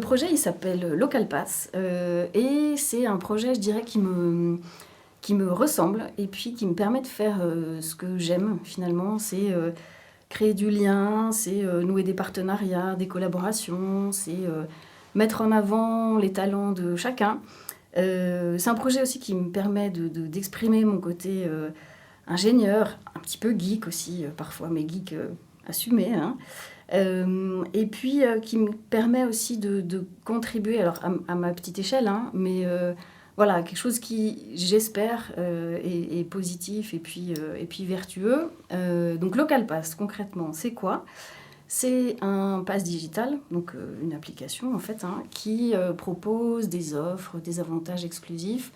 projet, il s'appelle Local Pass et c'est un projet, je dirais, qui me ressemble et puis qui me permet de faire ce que j'aime finalement. C'est créer du lien, c'est nouer des partenariats, des collaborations, c'est mettre en avant les talents de chacun. C'est un projet aussi qui me permet d'exprimer mon côté ingénieur, un petit peu geek aussi parfois, mais geek assumé, hein. Et puis qui me permet aussi de contribuer, alors à ma petite échelle, hein, mais voilà, quelque chose qui, j'espère, est positif et puis vertueux. Donc Local Pass, concrètement, c'est quoi? C'est un pass digital, donc une application en fait, hein, qui propose des offres, des avantages exclusifs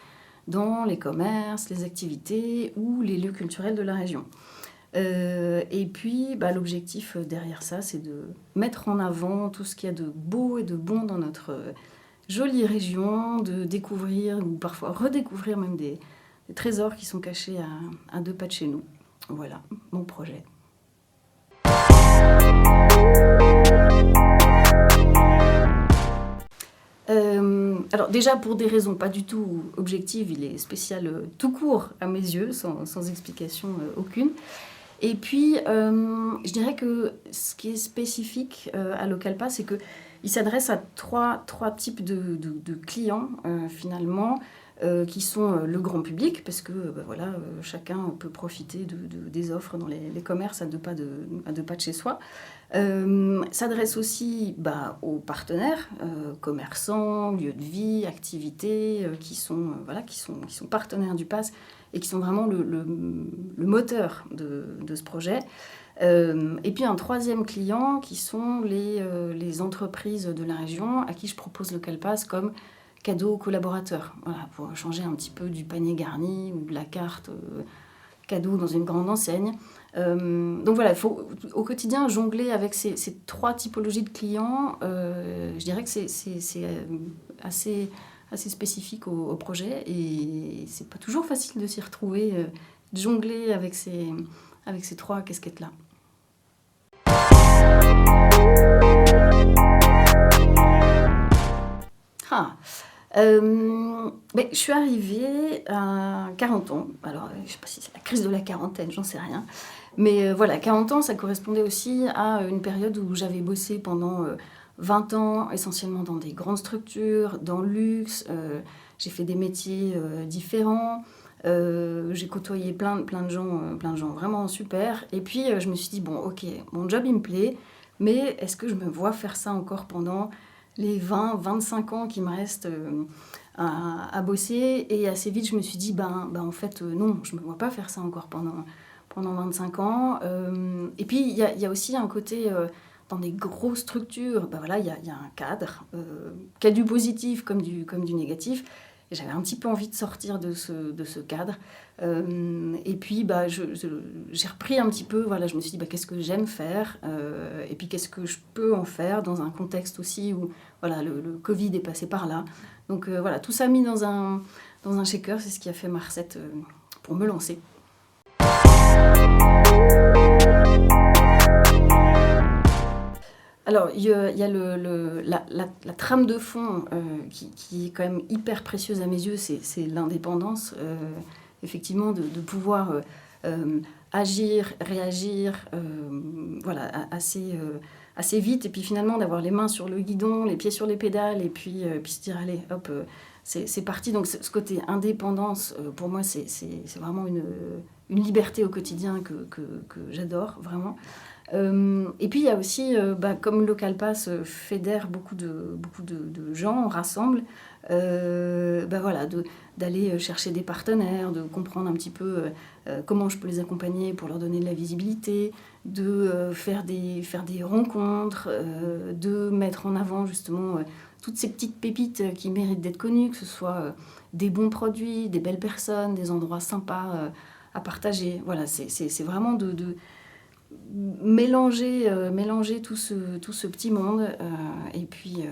dans les commerces, les activités ou les lieux culturels de la région. Et puis, l'objectif derrière ça, c'est de mettre en avant tout ce qu'il y a de beau et de bon dans notre jolie région, de découvrir ou parfois redécouvrir même des trésors qui sont cachés à 2 pas de chez nous. Voilà, mon projet. Alors déjà, pour des raisons pas du tout objectives, il est spécial tout court à mes yeux, sans explication aucune. Et puis, je dirais que ce qui est spécifique à Local Pass, c'est qu'il s'adresse à trois types de clients, finalement, qui sont le grand public, parce que voilà, chacun peut profiter des offres dans les commerces à 2 pas de chez soi. S'adresse aussi aux partenaires, commerçants, lieux de vie, activités, qui sont partenaires du Pass et qui sont vraiment le moteur de ce projet. Et puis un 3e client qui sont les entreprises de la région à qui je propose Local Pass comme cadeau aux collaborateurs, voilà, pour changer un petit peu du panier garni ou de la carte cadeau dans une grande enseigne. Donc voilà, il faut au quotidien jongler avec ces 3 typologies de clients. Je dirais que c'est assez spécifique au projet et c'est pas toujours facile de s'y retrouver, de jongler avec ces 3 casquettes-là. Je suis arrivée à 40 ans. Alors, je ne sais pas si c'est la crise de la quarantaine, j'en sais rien. Mais voilà, 40 ans, ça correspondait aussi à une période où j'avais bossé pendant 20 ans, essentiellement dans des grandes structures, dans le luxe. J'ai fait des métiers différents. J'ai côtoyé plein de gens vraiment super. Et puis, je me suis dit, bon, ok, mon job, il me plaît, mais est-ce que je me vois faire ça encore pendant les 20-25 ans qui me restent à bosser? Et assez vite, je me suis dit, en fait, non, je ne me vois pas faire ça encore pendant 25 ans. Et puis, il y a aussi un côté, dans des grosses structures, voilà, il y a un cadre, qui a du positif comme du négatif. Et j'avais un petit peu envie de sortir de ce cadre. Et puis, j'ai repris un petit peu, voilà, je me suis dit, qu'est-ce que j'aime faire et puis qu'est-ce que je peux en faire dans un contexte aussi où voilà, le Covid est passé par là. Donc voilà, tout ça mis dans un shaker, c'est ce qui a fait ma recette pour me lancer. Alors, il y a la trame de fond qui est quand même hyper précieuse à mes yeux, c'est l'indépendance, effectivement, de pouvoir agir, réagir, voilà, assez vite, et puis finalement d'avoir les mains sur le guidon, les pieds sur les pédales, et puis se dire, allez, hop, c'est parti. Donc ce côté indépendance, pour moi, c'est vraiment une liberté au quotidien que j'adore, vraiment. Et puis il y a aussi, comme Local Pass fédère beaucoup de gens, rassemble, voilà, d'aller chercher des partenaires, de comprendre un petit peu comment je peux les accompagner pour leur donner de la visibilité, de faire des rencontres, de mettre en avant justement toutes ces petites pépites qui méritent d'être connues, que ce soit des bons produits, des belles personnes, des endroits sympas à partager. Voilà, c'est vraiment de mélanger tout ce petit monde et puis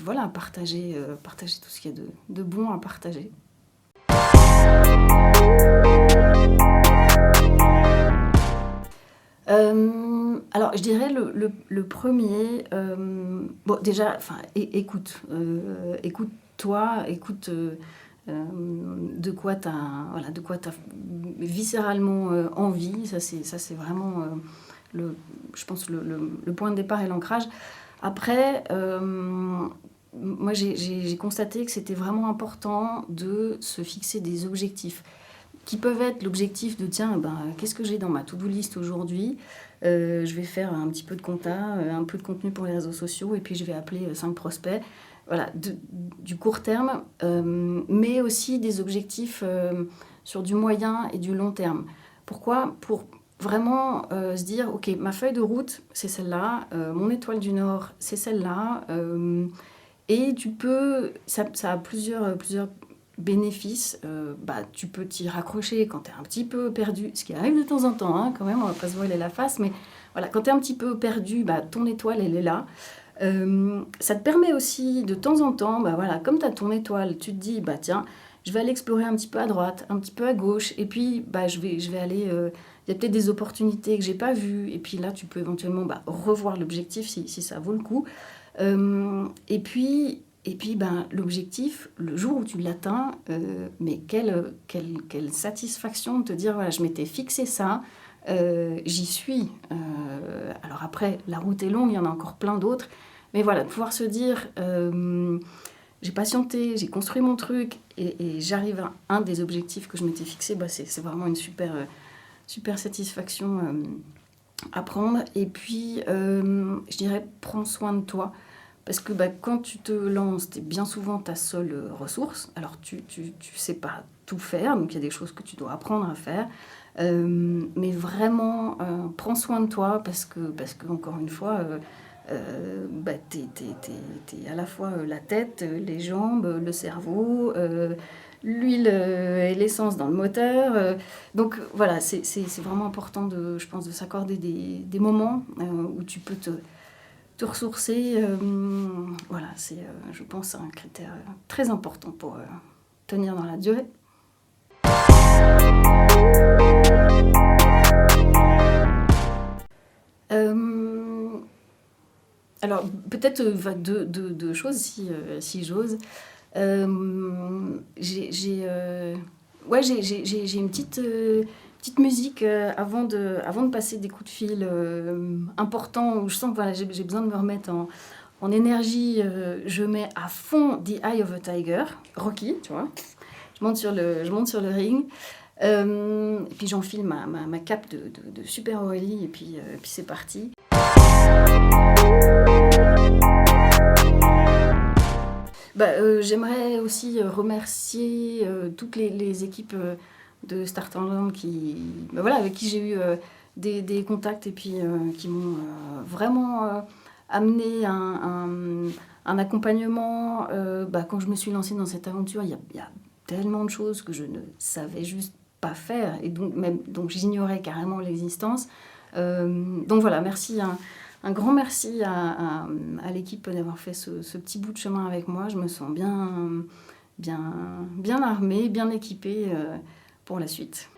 voilà, partager tout ce qu'il y a de bon à partager. Alors, je dirais le premier, bon, déjà, enfin, écoute-toi, écoute de quoi tu as, voilà, de quoi tu viscéralement envie. Ça, c'est vraiment, je pense, le point de départ et l'ancrage. Après, moi, j'ai constaté que c'était vraiment important de se fixer des objectifs qui peuvent être l'objectif de tiens, ben, qu'est-ce que j'ai dans ma to-do list aujourd'hui. Je vais faire un petit peu de compta, un peu de contenu pour les réseaux sociaux, et puis je vais appeler 5 prospects. Voilà, du court terme, mais aussi des objectifs sur du moyen et du long terme. Pourquoi? Pour vraiment se dire, ok, ma feuille de route, c'est celle-là, mon étoile du Nord, c'est celle-là, et tu peux, ça a plusieurs bénéfices. Tu peux t'y raccrocher quand tu es un petit peu perdu, ce qui arrive de temps en temps, hein, quand même, on va pas se voiler la face, mais voilà, quand tu es un petit peu perdu, ton étoile, elle est là. Ça te permet aussi de temps en temps, voilà, comme tu as ton étoile, tu te dis, tiens, je vais aller explorer un petit peu à droite, un petit peu à gauche, et puis je vais aller, il y a peut-être des opportunités que j'ai pas vues, et puis là tu peux éventuellement revoir l'objectif si ça vaut le coup. Et puis l'objectif, le jour où tu l'atteins, mais quelle satisfaction de te dire, voilà, je m'étais fixé ça, j'y suis. Alors après, la route est longue, il y en a encore plein d'autres, mais voilà, de pouvoir se dire, j'ai patienté, j'ai construit mon truc, et j'arrive à un des objectifs que je m'étais fixé, c'est vraiment une super satisfaction à prendre. Et puis, je dirais, prends soin de toi. Parce que quand tu te lances, tu es bien souvent ta seule ressource. Alors, tu sais pas tout faire, donc il y a des choses que tu dois apprendre à faire. Mais vraiment, prends soin de toi, parce que encore une fois, t'es à la fois la tête, les jambes, le cerveau, l'huile et l'essence dans le moteur. Donc voilà, c'est vraiment important, je pense, de s'accorder des moments où tu peux te ressourcer. Voilà, c'est, je pense, un critère très important pour tenir dans la durée. Alors, peut-être deux choses, si j'ose. J'ai une petite musique avant de passer des coups de fil importants, où je sens que voilà, j'ai besoin de me remettre en énergie. Je mets à fond The Eye of a Tiger, Rocky, tu vois. Je monte sur le ring. Et puis j'enfile ma cape de Super Aurélie, et puis c'est parti. J'aimerais aussi remercier toutes les équipes de Start Land avec qui j'ai eu des contacts, et puis qui m'ont vraiment amené un accompagnement. Quand je me suis lancée dans cette aventure, il y a tellement de choses que je ne savais juste pas faire, et donc j'ignorais carrément l'existence. Donc voilà, merci, un grand merci à l'équipe d'avoir fait ce petit bout de chemin avec moi. Je me sens bien armée, bien équipée pour la suite.